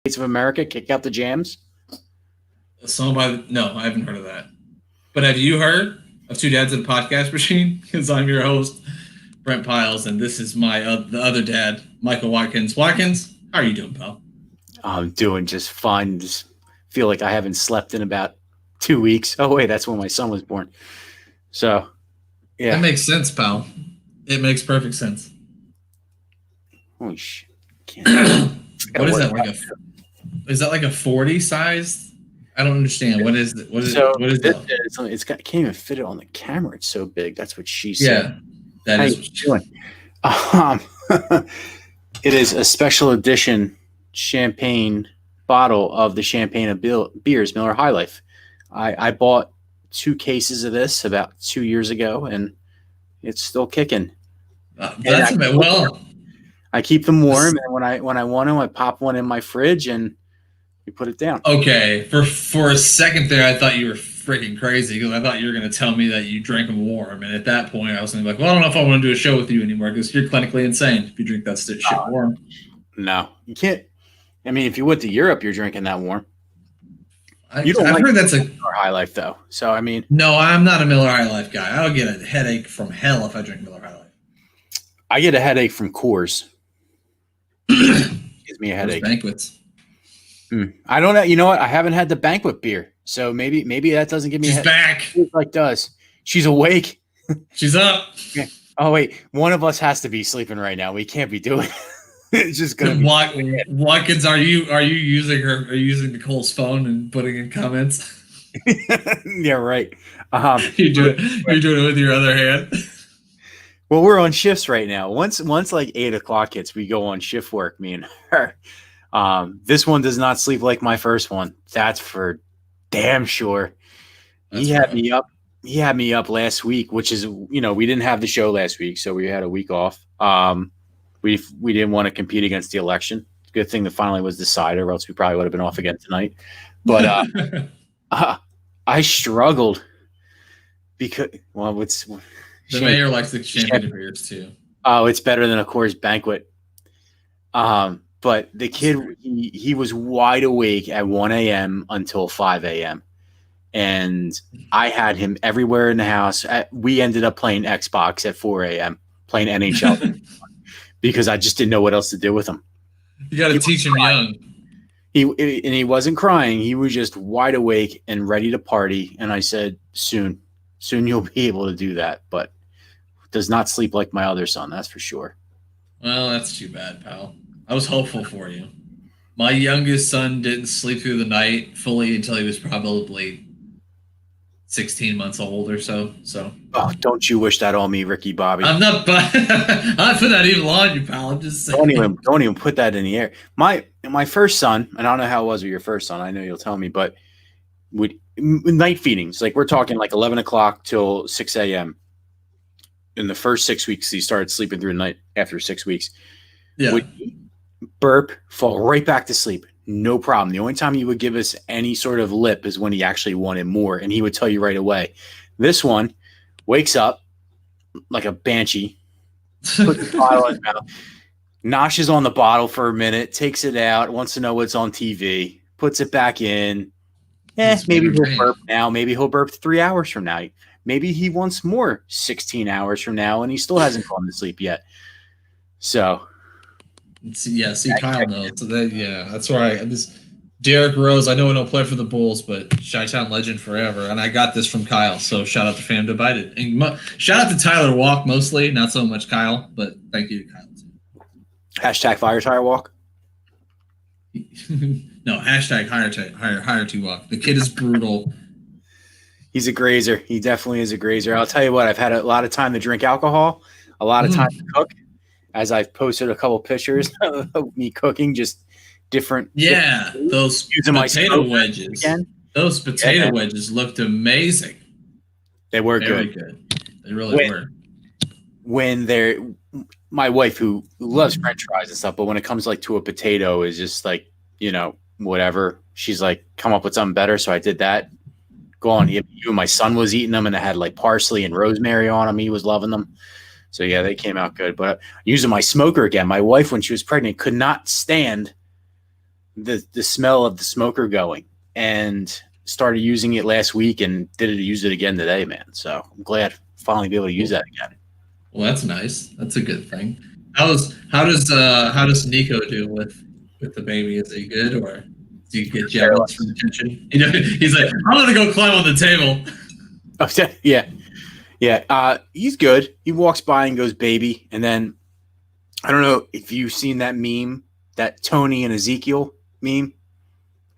States of America, kick out the jams. No, I haven't heard of that. But have you heard of Two Dads in a Podcast Machine? Because I'm your host, Brent Pyles, and this is my the other dad, Michael Watkins. Watkins, how are you doing, pal? I'm doing just fine. Just feel like I haven't slept in about 2 weeks. Oh, wait, that's when my son was born. So, yeah. That makes sense, pal. It makes perfect sense. Holy shit. What is that? Is that like a 40 size? I don't understand. What is it? What is that? I can't even fit it on the camera. It's so big. That's what she said. Yeah, that is what she's doing. It is a special edition champagne bottle of the champagne of beers, Miller High Life. I bought 2 cases of this about 2 years ago, and it's still kicking. That's well. I keep them warm, and when I want them, I pop one in my fridge and you put it down. Okay, for a second there, I thought you were freaking crazy because I thought you were going to tell me that you drank them warm, and at that point, I was going to be like, well, I don't know if I want to do a show with you anymore because you're clinically insane if you drink that shit warm. No, you can't. I mean, if you went to Europe, you're drinking that warm. I've heard that's a Miller High Life, though. So I mean, no, I'm not a Miller High Life guy. I'll get a headache from hell if I drink Miller High Life. I get a headache from Coors. Gives me a headache. Banquets. I don't know. You know what? I haven't had the banquet beer, so maybe that doesn't give me. She's a back. Like does. She's awake. She's up. Yeah. Oh wait, one of us has to be sleeping right now. We can't be doing. It's just gonna. Watkins, are you using her? Are you using Nicole's phone and putting in comments? Yeah, right. You're doing it with your other hand. Well, we're on shifts right now. Once like 8 o'clock hits, we go on shift work, me and her. This one does not sleep like my first one. That's for damn sure. He had me up last week, which is, we didn't have the show last week, so we had a week off. We didn't want to compete against the election. Good thing that finally was decided, or else we probably would have been off again tonight. But I struggled because, well, it's the mayor likes the champagne beers too. Oh, it's better than a Coors Banquet. But the kid, he was wide awake at 1 a.m. until 5 a.m. And I had him everywhere in the house. We ended up playing Xbox at 4 a.m., playing NHL because I just didn't know what else to do with him. You got to teach him young. He wasn't crying. He was just wide awake and ready to party. And I said, soon you'll be able to do that. But does not sleep like my other son, that's for sure. Well, that's too bad, pal. I was hopeful for you. My youngest son didn't sleep through the night fully until he was probably 16 months old or so. Oh, don't you wish that on me, Ricky Bobby? I'm not put that even on you, pal. I'm just saying. Don't even put that in the air. My first son, and I don't know how it was with your first son. I know you'll tell me, but with night feedings, like we're talking like 11 o'clock till 6 a.m. In the first 6 weeks, he started sleeping through the night after 6 weeks. Yeah. Would burp, fall right back to sleep. No problem. The only time he would give us any sort of lip is when he actually wanted more, and he would tell you right away. This one wakes up like a banshee, puts the bottle in his mouth, noshes on the bottle for a minute, takes it out, wants to know what's on TV, puts it back in. Maybe he'll burp now. Maybe he'll burp 3 hours from now. Maybe he wants more 16 hours from now, and he still hasn't gone to sleep yet. So, see, Kyle knows. So that's right. Derrick Rose, I know he don't play for the Bulls, but Chi-Town legend forever. And I got this from Kyle, so shout out to Fam Divided. And shout out to Tyler Walk mostly, not so much Kyle, but thank you to Kyle too. Hashtag fire tire walk. No, hashtag hire to walk. The kid is brutal. He's a grazer. He definitely is a grazer. I'll tell you what, I've had a lot of time to drink alcohol, a lot of time to cook, as I've posted a couple pictures of me cooking, just different. Yeah, those potato wedges. Those potato wedges looked amazing. They were very good. They really were. When they're my wife, who loves French fries and stuff, but when it comes like to a potato, is just like, whatever. She's like, come up with something better. So I did that. Go on. Even my son was eating them, and it had like parsley and rosemary on them. He was loving them. So yeah, they came out good. But using my smoker again, my wife, when she was pregnant, could not stand the smell of the smoker going, and started using it last week and use it again today, man. So I'm glad finally be able to use that again. Well, that's nice. That's a good thing. How does Nico do with the baby? Is he good, or do you get jealous from attention? He's like, I'm gonna go climb on the table. Oh, yeah. He's good. He walks by and goes baby, and then I don't know if you've seen that meme, that Tony and Ezekiel meme.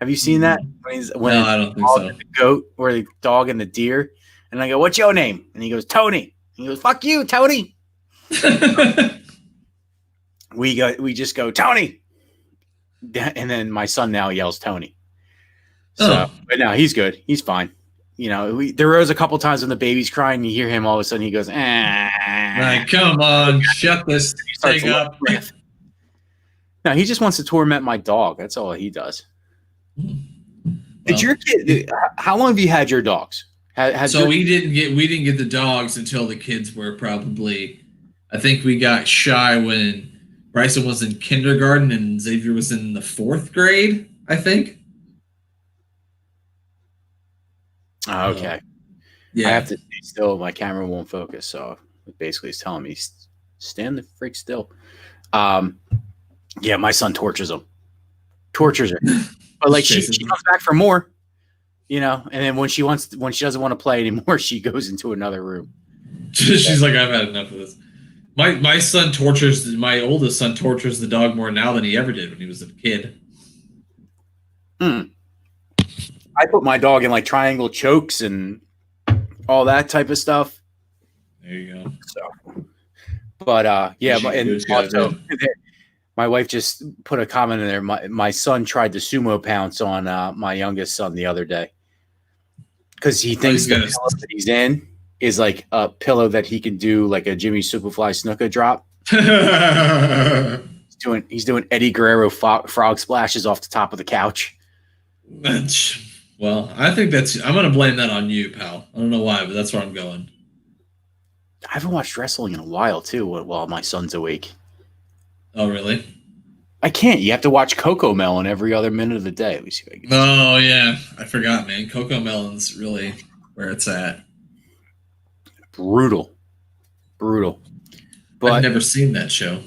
Have you seen that? No, I don't think so. The goat or the dog and the deer, and I go, "What's your name?" And he goes, "Tony." And he goes, "Fuck you, Tony." We just go, "Tony," and then my son now yells Tony. So, but no, he's good. He's fine. You know, there was a couple times when the baby's crying, you hear him all of a sudden he goes, Like, come on, shut this thing up. No, he just wants to torment my dog. That's all he does. Well, Did your kid? How long have you had your dogs? We didn't get the dogs until the kids were probably. I think we got Shy when Bryson was in kindergarten and Xavier was in the 4th grade, I think. Oh, okay. Yeah. I have to stay still. My camera won't focus, so it basically is telling me stand the freak still. Yeah, my son tortures her, but like she comes back for more, you know. And then when she doesn't want to play anymore, she goes into another room. She's like, I've had enough of this. My oldest son tortures the dog more now than he ever did when he was a kid. I put my dog in like triangle chokes and all that type of stuff. There you go. So, but yeah, and also, my wife just put a comment in there. My son tried to sumo pounce on my youngest son the other day because he thinks the pillow that he's in is like a pillow that he can do like a Jimmy Superfly Snuka drop. He's doing Eddie Guerrero frog splashes off the top of the couch. Well, I think I'm going to blame that on you, pal. I don't know why, but that's where I'm going. I haven't watched wrestling in a while, too, while my son's awake. Oh, really? I can't. You have to watch Coco Melon every other minute of the day. Let me see if I can. Oh, yeah. I forgot, man. Coco Melon's really where it's at. Brutal. But I've never seen that show.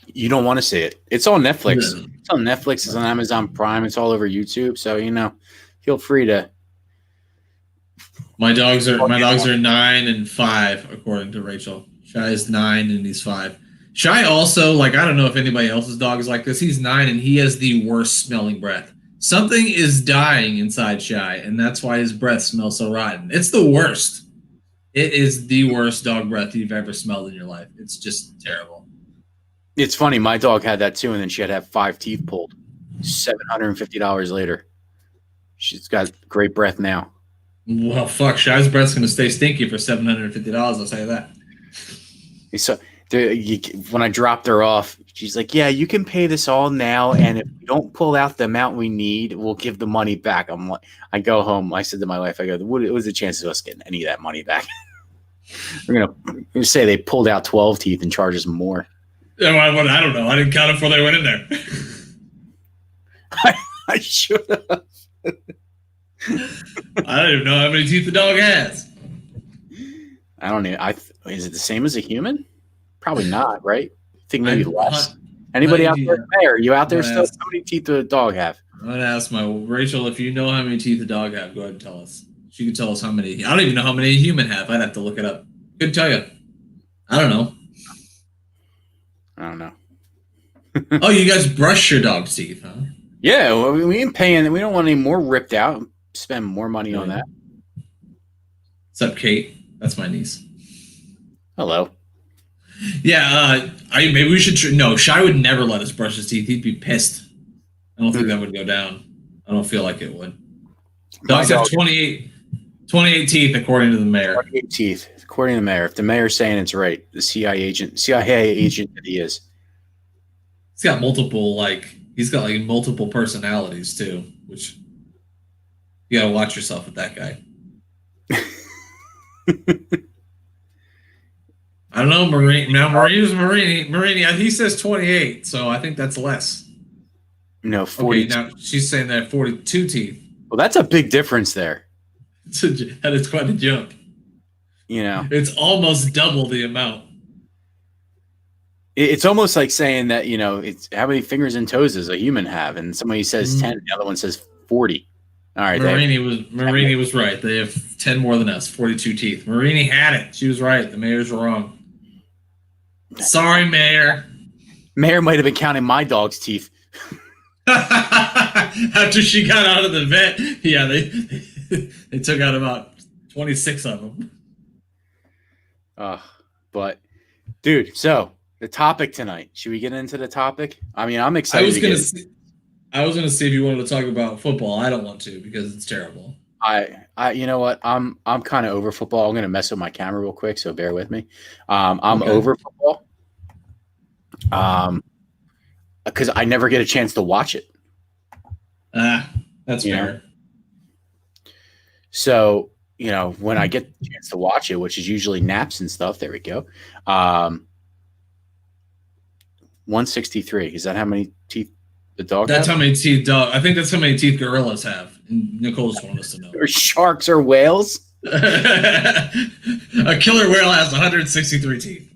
You don't want to see it. It's on Netflix. Yeah. It's on Netflix. It's on Amazon Prime. It's all over YouTube. So, feel free to. My dogs are 9 and 5, according to Rachel. Shy is 9 and he's 5. Shy also, I don't know if anybody else's dog is like this. He's 9 and he has the worst smelling breath. Something is dying inside Shy, and that's why his breath smells so rotten. It's the worst. It is the worst dog breath you've ever smelled in your life. It's just terrible. It's funny. My dog had that too, and then she had to have 5 teeth pulled. $750 later. She's got great breath now. Well, fuck. Shy's breath's going to stay stinky for $750. I'll tell you that. So when I dropped her off, she's like, "Yeah, you can pay this all now, and if we don't pull out the amount we need, we'll give the money back." I'm like, I go home. I said to my wife, "I go, what was the chances of us getting any of that money back?" We're gonna say they pulled out 12 teeth and charge us more. I don't know. I didn't count it before they went in there. I should have. I don't even know how many teeth the dog has. I don't know. Is it the same as a human? Probably not, right? I think maybe less. Anybody out there? Hey, are you out there still? How many teeth does a dog have? I'm going to ask Rachel, if you know how many teeth a dog have, go ahead and tell us. She can tell us how many. I don't even know how many a human have. I'd have to look it up. Couldn't tell you. I don't know. Oh, you guys brush your dog's teeth, huh? Yeah, well, we ain't paying. We don't want any more ripped out. Spend more money on that. What's up, Kate? That's my niece. Hello. Yeah, maybe we should. No, Shy would never let us brush his teeth. He'd be pissed. I don't think that would go down. I don't feel like it would. Dogs have 28 teeth, according to the mayor. 28 teeth, according to the mayor. If the mayor's saying it's right, the CIA agent that he is. He's got multiple personalities too, which you gotta watch yourself with that guy. I don't know, Marini. Now Marini. He says 28, so I think that's less. 40. Okay, now she's saying that 42 teeth. Well, that's a big difference there. That is quite a jump. It's almost double the amount. It's almost like saying that, it's how many fingers and toes does a human have? And somebody says 10, the other one says 40. All right. Marini was right. They have 10 more than us, 42 teeth. Marini had it. She was right. The mayor's wrong. Sorry, Mayor. Mayor might have been counting my dog's teeth. After she got out of the vet, yeah, they took out about 26 of them. But, dude, so the topic tonight. Should we get into the topic? I mean, I'm excited. I was gonna see if you wanted to talk about football. I don't want to because it's terrible. You know what? I'm kind of over football. I'm gonna mess with my camera real quick, so bear with me. I'm over football. Because I never get a chance to watch it. That's fair. So, when I get the chance to watch it, which is usually naps and stuff, there we go. 163. Is that how many teeth the dog has? That's how many teeth dog. I think that's how many teeth gorillas have. And Nicole just wanted us to know. Or sharks or whales? A killer whale has 163 teeth.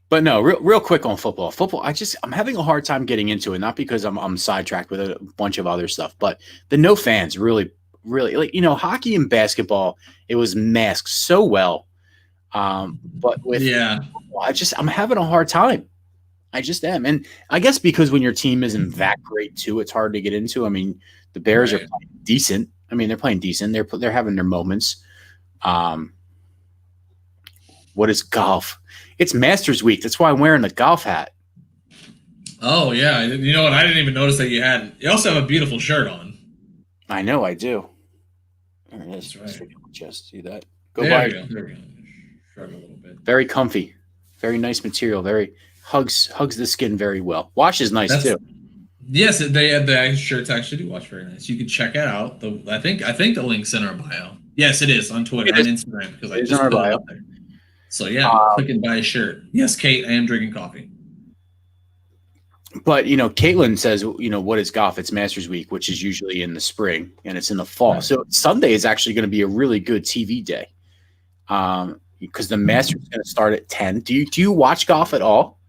But no, real quick on football. Football, I'm having a hard time getting into it, not because I'm sidetracked with a bunch of other stuff, but the no fans really, like, hockey and basketball, it was masked so well. But with football, I'm having a hard time. I just am. And I guess because when your team isn't that great too, it's hard to get into. I mean, the Bears are playing decent. I mean, they're playing decent. They're having their moments. What is golf? It's Masters Week. That's why I'm wearing the golf hat. Oh, yeah. You know what? I didn't even notice that you had. You also have a beautiful shirt on. I know, I do. There it is. That's right. Just see that. There we go. Shrug a little bit. Very comfy. Very nice material. Very hugs the skin very well. Wash is nice too. Yes, the shirts actually do wash very nice. You can check it out. I think the link's in our bio. Yes, it is on Twitter and Instagram because I just put it up there. So click and buy a shirt. Yes, Kate, I am drinking coffee. But Caitlin says, what is golf? It's Masters Week, which is usually in the spring and it's in the fall. Right. So Sunday is actually going to be a really good TV day, because the Masters is going to start at 10. Do you watch golf at all?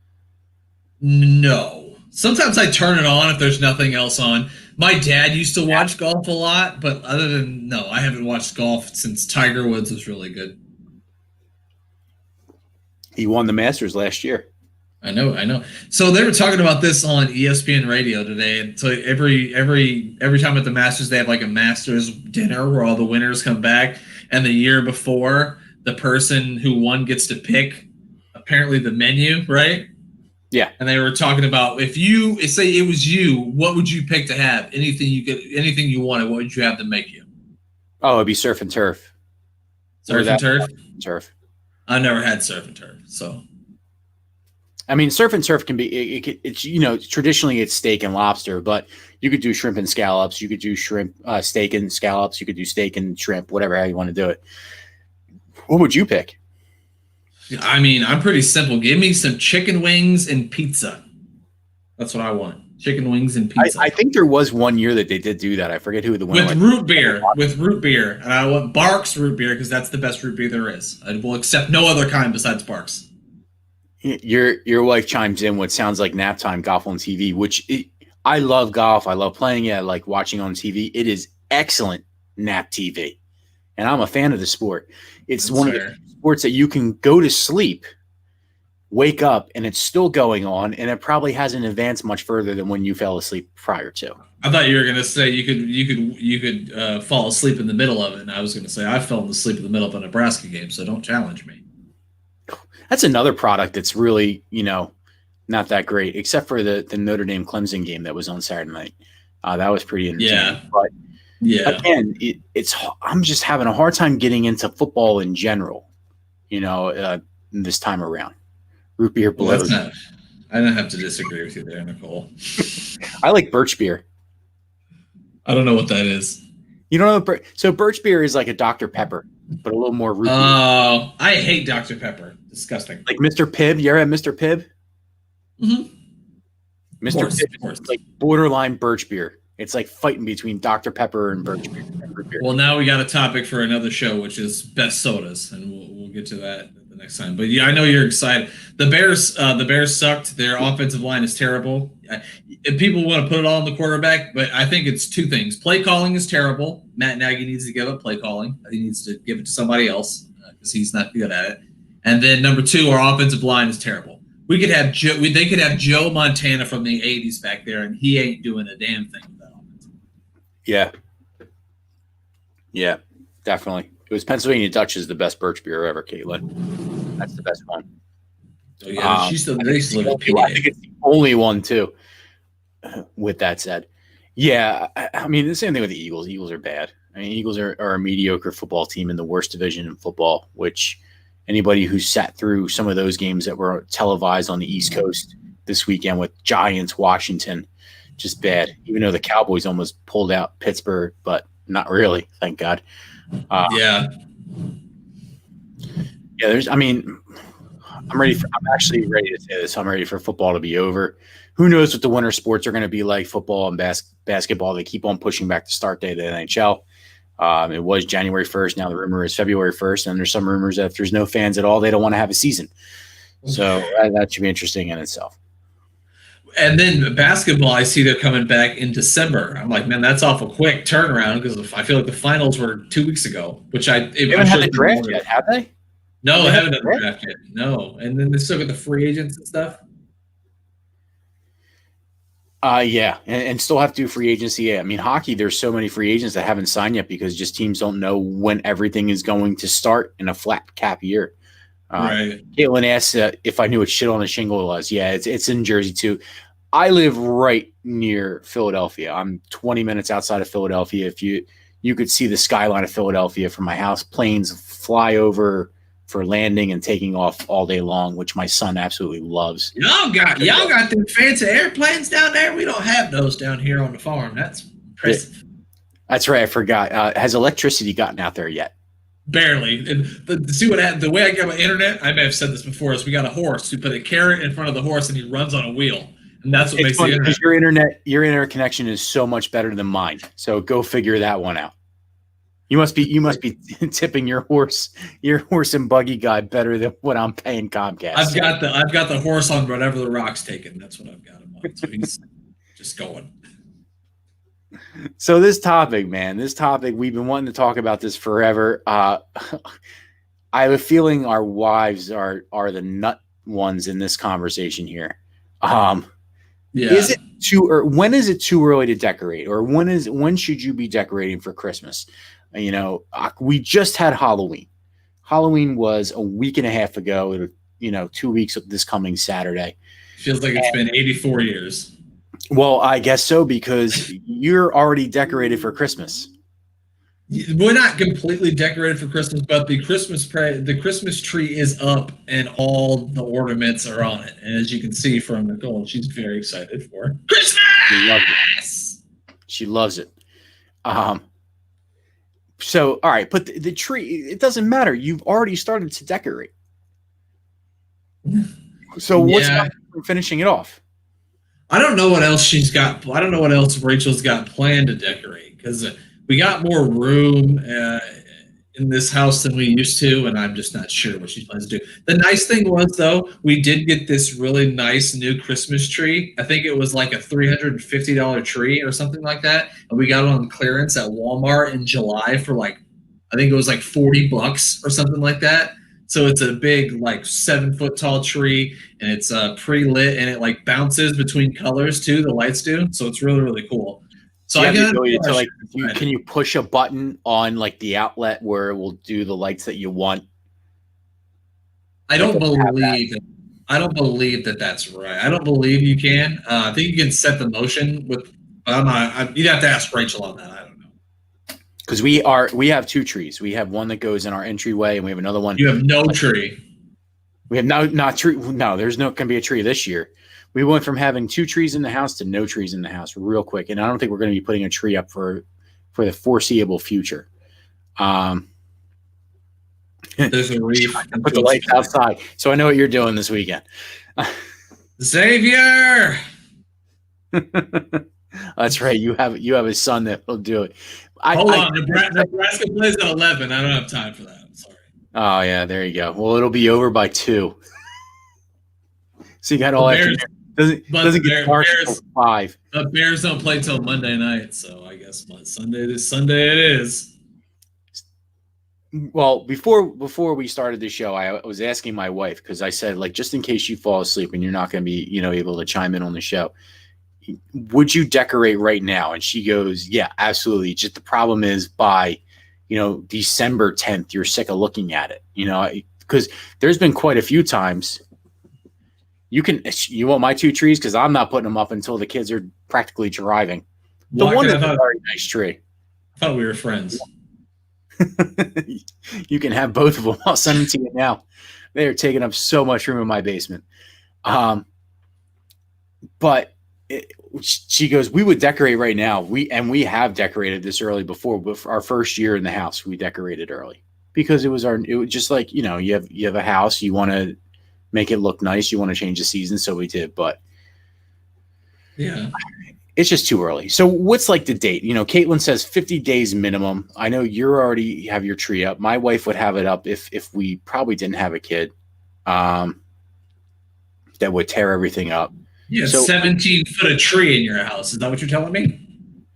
No. Sometimes I turn it on if there's nothing else on. My dad used to watch golf a lot, but I haven't watched golf since Tiger Woods was really good. He won the Masters last year. I know. So they were talking about this on ESPN Radio today. And so every time at the Masters, they have like a Masters dinner where all the winners come back. And the year before, the person who won gets to pick apparently the menu, right? Yeah. And they were talking about if say it was you, what would you pick to have? Anything you wanted, what would you have to make you? Oh, it'd be surf and turf. Surf and turf? Turf. I never had surf and turf, so. I mean, surf and turf can be it's traditionally it's steak and lobster, but you could do shrimp and scallops. You could do shrimp, steak and scallops. You could do steak and shrimp, whatever how you want to do it. What would you pick? I mean, I'm pretty simple. Give me some chicken wings and pizza. That's what I want. Chicken wings and pizza. I think there was one year that they did do that. I forget who the one with root beer. With root beer, and I want Barks root beer because that's the best root beer there is. I will accept no other kind besides Barks. Your wife chimes in what sounds like nap time golf on TV, which I love golf. I love playing it. I like watching on TV. It is excellent nap TV, and I'm a fan of the sport. It's one of the sports that you can go to sleep, wake up, and it's still going on, and it probably hasn't advanced much further than when you fell asleep prior to. I thought you were going to say you could fall asleep in the middle of it, and I was going to say I fell asleep in the middle of a Nebraska game, so don't challenge me. That's another product that's really, not that great, except for the Notre Dame Clemson game that was on Saturday night. That was pretty entertaining. Yeah. But again, I'm just having a hard time getting into football in general, this time around. Root beer blows. I don't have to disagree with you there, Nicole. I like birch beer. I don't know what that is. You don't know? So birch beer is like a Dr. Pepper, but a little more root beer. Oh, I hate Dr. Pepper. Disgusting. Like Mr. Pibb. You ever had Mr. Pibb? Mm-hmm. Mr. Of Pibb course. is like borderline birch beer. It's like fighting between Dr. Pepper and birch beer. Well, now we got a topic for another show, which is best sodas, and we'll get to that the next time. But yeah, I know you're excited. The Bears sucked. Their offensive line is terrible. People want to put it all on the quarterback, but I think it's two things. Play calling is terrible. Matt Nagy needs to give up play calling. He needs to give it to somebody else because he's not good at it. And then number two, our offensive line is terrible. We could have they could have Joe Montana from the '80s back there, and he ain't doing a damn thing with that offense. Yeah, definitely. It was Pennsylvania Dutch is the best birch beer ever, Caitlin. That's the best one. So yeah, she's still there. I think it's the only one too. With that said, yeah, I mean the same thing with the Eagles. Eagles are bad. I mean, Eagles are a mediocre football team in the worst division in football, which anybody who sat through some of those games that were televised on the East Coast this weekend with Giants, Washington, just bad. Even though the Cowboys almost pulled out Pittsburgh, but not really, thank God. Yeah. I'm actually ready to say this. I'm ready for football to be over. Who knows what the winter sports are going to be like? Football and basketball. They keep on pushing back the start date of the NHL. It was January 1st. Now the rumor is February 1st. And there's some rumors that if there's no fans at all, they don't want to have a season. So that should be interesting in itself. And then basketball, I see they're coming back in December. I'm like, man, that's awful quick turnaround because I feel like the finals were 2 weeks ago, which They haven't had the draft yet, have they? No, they haven't had the draft yet. No. And then they still got the free agents and stuff. Yeah, and still have to do free agency. Yeah. I mean, hockey, there's so many free agents that haven't signed yet because just teams don't know when everything is going to start in a flat cap year. Right. Caitlin asked if I knew what shit on a shingle was. Yeah, it's in Jersey too. I live right near Philadelphia. I'm 20 minutes outside of Philadelphia. If you could see the skyline of Philadelphia from my house, planes fly over for landing and taking off all day long, which my son absolutely loves. Y'all got them fancy airplanes down there. We don't have those down here on the farm. That's impressive. That's right. I forgot. Has electricity gotten out there yet? Barely. And see what happened. The way I got my internet, I may have said this before, is we got a horse. We put a carrot in front of the horse and he runs on a wheel. And that's what makes the internet. Your internet connection is so much better than mine. So go figure that one out. You must be tipping your horse and buggy guy better than what I'm paying Comcast. I've got the horse on whatever the rock's taking. That's what I've got him on. So he's just going. So this topic, we've been wanting to talk about this forever. I have a feeling our wives are the nut ones in this conversation here. Is it when is it too early to decorate, or when should you be decorating for Christmas? We just had Halloween. Halloween was a week and a half ago. 2 weeks of this coming Saturday. Feels like it's been 84 years. Well, I guess so, because you're already decorated for Christmas. We're not completely decorated for Christmas, but the Christmas tree is up and all the ornaments are on it. And as you can see from Nicole, she's very excited for Christmas. She loves it. So, all right, but the tree, it doesn't matter. You've already started to decorate. So what's finishing it off? I don't know what else she's got. I don't know what else Rachel's got planned to decorate, because we got more room in this house than we used to, and I'm just not sure what she plans to do. The nice thing was, though, we did get this really nice new Christmas tree. I think it was like a $350 tree or something like that, and we got it on clearance at Walmart in July for I think it was like $40 or something like that. So it's a big 7-foot tall tree, and it's pre-lit, and it bounces between colors too. The lights do, so it's really, really cool. So I got can you push a button on the outlet where it will do the lights that you want? I don't believe that that's right. I don't believe you can. I think you can set the motion with. You'd have to ask Rachel on that. I don't know. Because we have two trees. We have one that goes in our entryway, and we have another one. You have no tree. We have not tree. No, there's no going to be a tree this year. We went from having 2 trees in the house to no trees in the house real quick, and I don't think we're going to be putting a tree up for the foreseeable future. There's a reef. Put the lights outside, so I know what you're doing this weekend. Xavier. That's right. You have a son that will do it. Hold on, Nebraska plays at 11. I don't have time for that. I'm sorry. Oh yeah, there you go. Well, it'll be over by 2. So you got all afternoon. Doesn't get dark until 5. The Bears don't play till Monday night, so I guess Sunday it is. Well, before we started the show, I was asking my wife, because I said, like, just in case you fall asleep and you're not going to be, able to chime in on the show, would you decorate right now? And she goes, yeah, absolutely. Just the problem is by, December 10th, you're sick of looking at it, because there's been quite a few times. You want my 2 trees? Because I'm not putting them up until the kids are practically driving. The one is a very nice tree. I thought we were friends. You can have both of them. I'll send them to you now. They are taking up so much room in my basement. But she goes, we would decorate right now. We have decorated this early before. But our first year in the house, we decorated early because it was just like, you have a house, you want to make it look nice, you want to change the season, so we did. But yeah, it's just too early. So what's like the date? Caitlin says 50 days minimum. I know you already have your tree up. My wife would have it up if we probably didn't have a kid. That would tear everything up. Yeah, so 17-foot of tree in your house. Is that what you're telling me?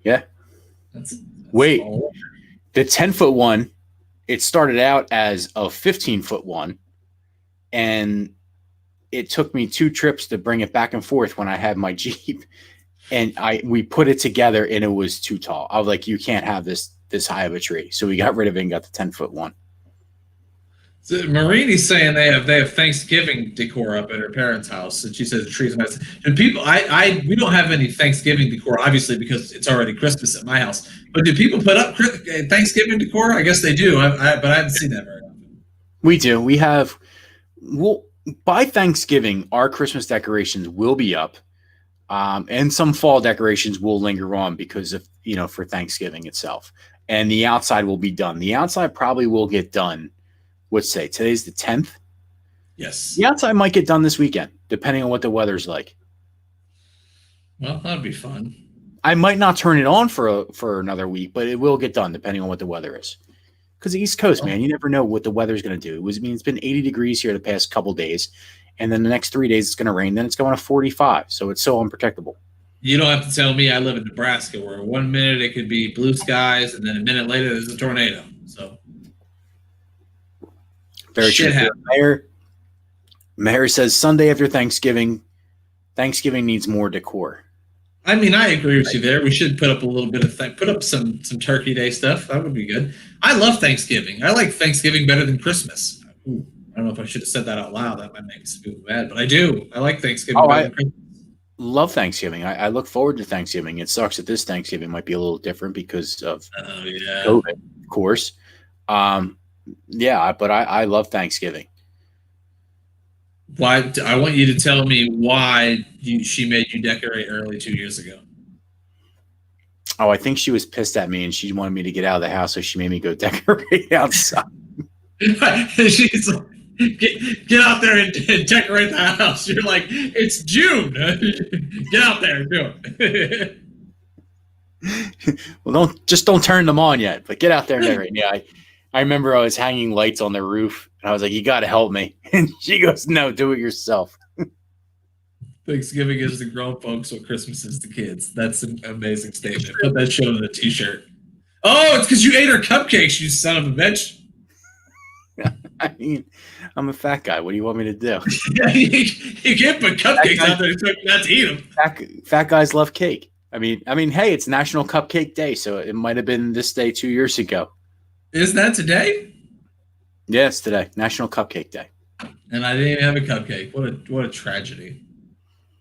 Yeah. That's Wait, the 10-foot one, it started out as a 15-foot one, and it took me 2 trips to bring it back and forth when I had my Jeep. And we put it together, and it was too tall. I was like, you can't have this high of a tree. So we got rid of it and got the 10-foot one. So Marini's saying they have Thanksgiving decor up at her parents' house, and she says the trees are nice. And people, we don't have any Thanksgiving decor, obviously, because it's already Christmas at my house. But do people put up Thanksgiving decor? I guess they do, but I haven't seen that very often. We do. By Thanksgiving, our Christmas decorations will be up. And some fall decorations will linger on because of, for Thanksgiving itself. And the outside will be done. The outside probably will get done. Let's say today's the 10th. Yes. The outside might get done this weekend, depending on what the weather's like. Well, that'd be fun. I might not turn it on for another week, but it will get done depending on what the weather is. Because the East Coast, man, you never know what the weather's going to do. It's been 80 degrees here the past couple days. And then the next 3 days it's going to rain. Then it's going to 45. So it's so unpredictable. You don't have to tell me I live in Nebraska, where 1 minute it could be blue skies, and then a minute later there's a tornado. So very true. Mayor says Sunday after Thanksgiving. Thanksgiving needs more decor. I mean, I agree with you there. We should put up a little bit of put up some Turkey Day stuff. That would be good. I love Thanksgiving. I like Thanksgiving better than Christmas. Ooh. I don't know if I should have said that out loud. That might make some people mad, but I do. I like Thanksgiving. I love Thanksgiving. I look forward to Thanksgiving. It sucks that this Thanksgiving might be a little different because of COVID, of course. But I love Thanksgiving. Why? I want you to tell me why she made you decorate early 2 years ago. Oh, I think she was pissed at me and she wanted me to get out of the house, so she made me go decorate outside. She's like, get out there and decorate the house. You're like, it's June. Get out there and do it. Well, don't turn them on yet, but get out there and decorate. Yeah, I remember I was hanging lights on the roof, and I was like, you got to help me. And she goes, no, do it yourself. Thanksgiving is the grown folks, what Christmas is the kids. That's an amazing statement. Put that shit on a t-shirt. Oh, it's because you ate her cupcakes, you son of a bitch. I mean, I'm a fat guy. What do you want me to do? You can't put cupcakes out there not to eat them. Fat guys love cake. I mean, hey, it's National Cupcake Day, so it might have been this day 2 years ago. Is that today? Yes, today, National Cupcake Day. And I didn't even have a cupcake. What a tragedy.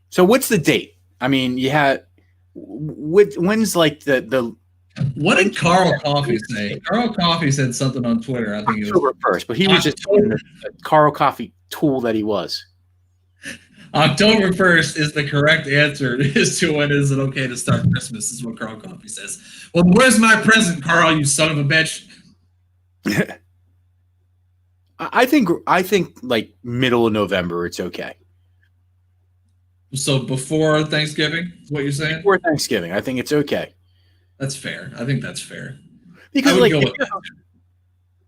So what's the date? I mean, you had when's like the what did Carl Coffey say? Carl Coffey said something on Twitter. I think October 1st, but he was just the Carl Coffey tool that he was. October 1st is the correct answer as to when is it okay to start Christmas, is what Carl Coffey says. Well, where's my present, Carl, you son of a bitch? I think like middle of November, it's okay. So before Thanksgiving, is what you're saying? before Thanksgiving. I think it's okay That's fair. I think that's fair. I because would like go with that.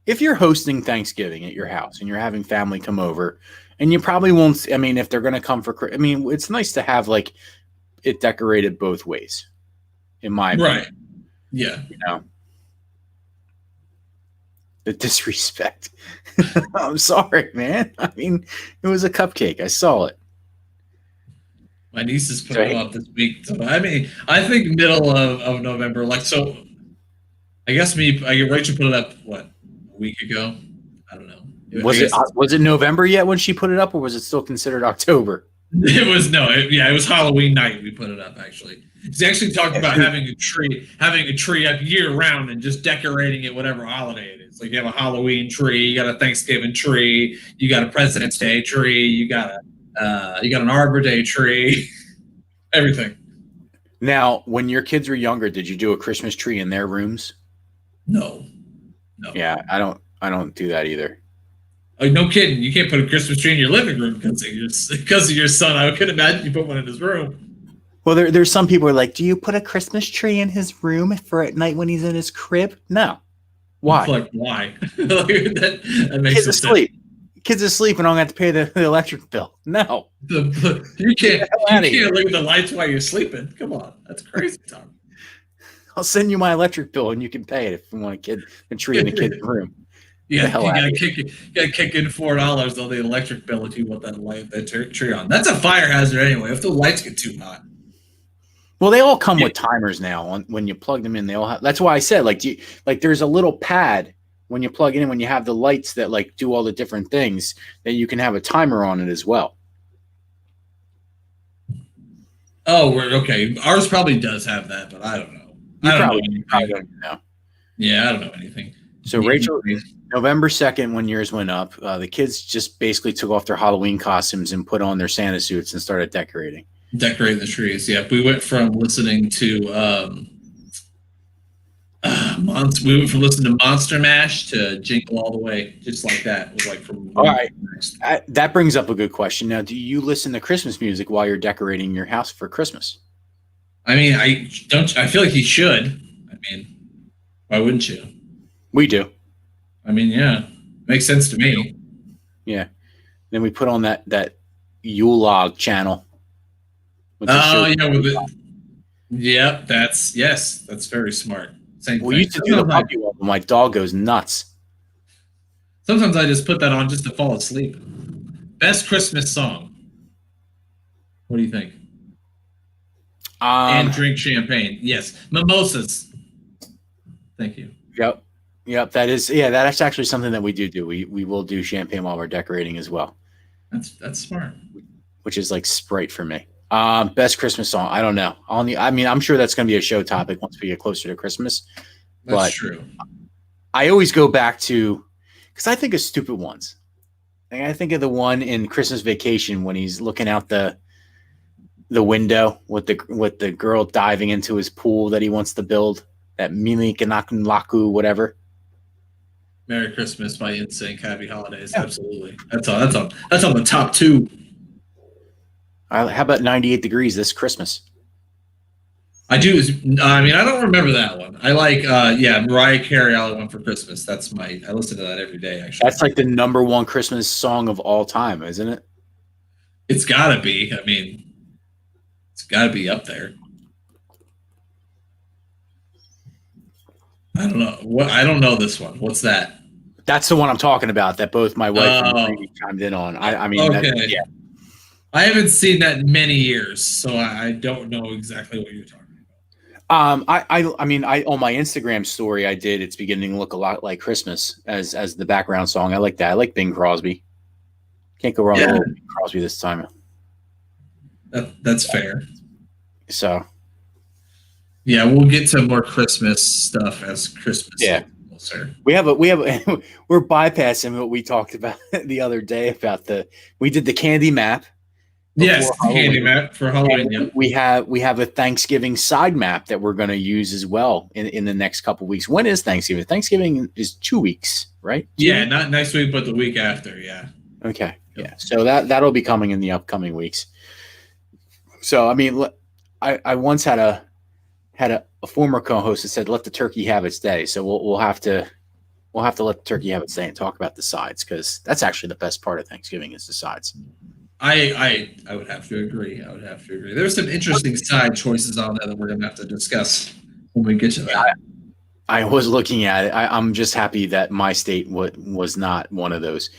if you're hosting Thanksgiving at your house and you're having family come over, and you probably won't. I mean, if they're going to come for, I mean, it's nice to have like it decorated both ways, in my opinion. Right. Yeah. You know, the disrespect. I'm sorry, man. I mean, it was a cupcake. I saw it. My niece is putting So, them up this week. So, I mean, I think middle of November. Like, so I guess Rachel put it up, what, a week ago? I don't know. was it November yet when she put it up, or was it still considered October? It was it was Halloween night we put it up. Actually, she actually talked about having a tree up year round and just decorating it whatever holiday it is. Like you have a Halloween tree, you got a Thanksgiving tree, you got a President's Day tree, you got an Arbor Day tree, everything. Now, when your kids were younger, did you do a Christmas tree in their rooms? No. Yeah, I don't do that either. Like, no kidding. You can't put a Christmas tree in your living room because of your son. I couldn't imagine you put one in his room. Well, there's some people who are like, do you put a Christmas tree in his room for at night when he's in his crib? No. Why? Like, why? that makes Kids asleep. Kids asleep and I don't have to pay the electric bill. No. You can't look at the lights while you're sleeping. Come on. That's crazy, Tom. I'll send you my electric bill and you can pay it if you want a tree in the kid's room. Yeah, you gotta kick in $4 on the electric bill if you want that tree on. That's a fire hazard anyway. If the lights get too hot. Well, they all come with timers now. When you plug them in, they all have. That's why I said there's a little pad when you plug it in when you have the lights that like do all the different things that you can have a timer on it as well. Oh, we're okay. Ours probably does have that, but I don't know. I don't know. Yeah, I don't know anything. So Rachel, November 2nd, when yours went up, the kids just basically took off their Halloween costumes and put on their Santa suits and started decorating. Decorating the trees. Yeah, we went from listening to Monster Mash to Jingle All the Way, just like that. It was like from. All right, that brings up a good question. Now, do you listen to Christmas music while you're decorating your house for Christmas? I mean, I don't. I feel like you should. I mean, why wouldn't you? We do. I mean, yeah, makes sense to me. Yeah. Then we put on that Yule log channel. Yeah, that's very smart. Same thing. We used to do the puppy one. My dog goes nuts. Sometimes I just put that on just to fall asleep. Best Christmas song. What do you think? And drink champagne. Yes, mimosas. Thank you. Yep. That's actually something that we do. We will do champagne while we're decorating as well. That's smart. Which is like Sprite for me. Best Christmas song. I don't know. I'm sure that's going to be a show topic once we get closer to Christmas. That's true. I always go back to, because I think of stupid ones. I think of the one in Christmas Vacation when he's looking out the window with the girl diving into his pool that he wants to build. That Milikanakunlaku, whatever. Merry Christmas by NSYNC. Happy holidays. Yeah. Absolutely. That's on the top two. How about 98 Degrees this Christmas? I do. I mean, I don't remember that one. I like, Mariah Carey, All I Want for Christmas. I listen to that every day, actually. That's like the number one Christmas song of all time, isn't it? It's got to be. I mean, it's got to be up there. I don't know. I don't know this one. What's that? That's the one I'm talking about that both my wife and Brady chimed in on. I mean, okay. Yeah. I haven't seen that in many years, so I don't know exactly what you're talking about. I mean, on my Instagram story, I did. It's beginning to look a lot like Christmas as the background song. I like that. I like Bing Crosby. Can't go wrong with Bing Crosby this time. That's fair. So. Yeah, we'll get to more Christmas stuff as Christmas. Yeah, sir. We're bypassing what we talked about the other day about we did the candy map. Yes, the candy map for Halloween. Yeah. We have a Thanksgiving side map that we're going to use as well in the next couple of weeks. When is Thanksgiving? Thanksgiving is 2 weeks, right? Not next week, but the week after. Yeah. Okay. Yeah. So that'll be coming in the upcoming weeks. So I mean, I once had a former co-host that said, "Let the turkey have its day." So we'll have to let the turkey have its day and talk about the sides, because that's actually the best part of Thanksgiving is the sides. I would have to agree. I would have to agree. There's some interesting side choices on there that we're gonna have to discuss when we get to that. I was looking at it. I'm just happy that my state was not one of those.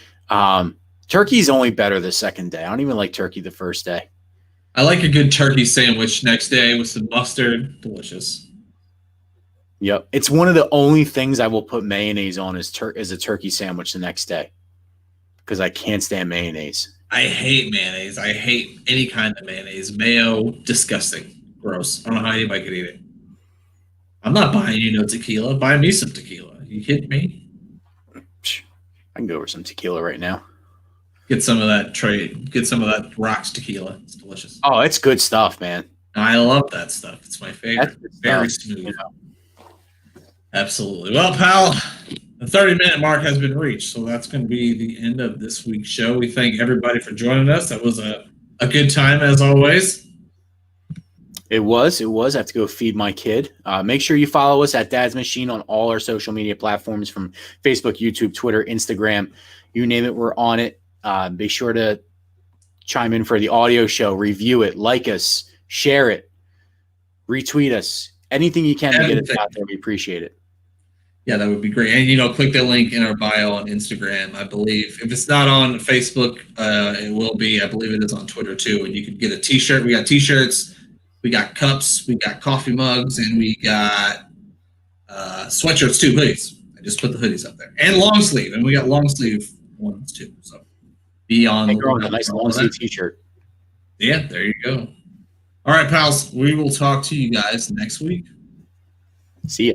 Turkey's only better the second day. I don't even like turkey the first day. I like a good turkey sandwich next day with some mustard. Delicious. Yep, it's one of the only things I will put mayonnaise on as a turkey sandwich the next day, because I can't stand mayonnaise. I hate mayonnaise. I hate any kind of mayonnaise. Mayo, disgusting. Gross. I don't know how anybody could eat it. I'm not buying you no tequila. Buy me some tequila. You kidding me? I can go over some tequila right now. Get some of that trade. Get some of that rocks tequila. It's delicious. Oh, it's good stuff, man. I love that stuff. It's my favorite. Very Stuff, smooth. you know? Absolutely. Well, pal, the 30-minute mark has been reached, so that's going to be the end of this week's show. We thank everybody for joining us. That was a good time, as always. It was. I have to go feed my kid. Make sure you follow us at Dad's Machine on all our social media platforms, from Facebook, YouTube, Twitter, Instagram. You name it, we're on it. Be sure to chime in for the audio show, review it, like us, share it, retweet us. Anything you can to get us out there, we appreciate it. Yeah, that would be great. And, click the link in our bio on Instagram, I believe. If it's not on Facebook, it will be. I believe it is on Twitter, too. And you can get a T-shirt. We got T-shirts. We got cups. We got coffee mugs. And we got sweatshirts, too, hoodies. I just put the hoodies up there. And long sleeve. And we got long sleeve ones, too. So be on a nice long sleeve T-shirt. Yeah, there you go. All right, pals. We will talk to you guys next week. See ya.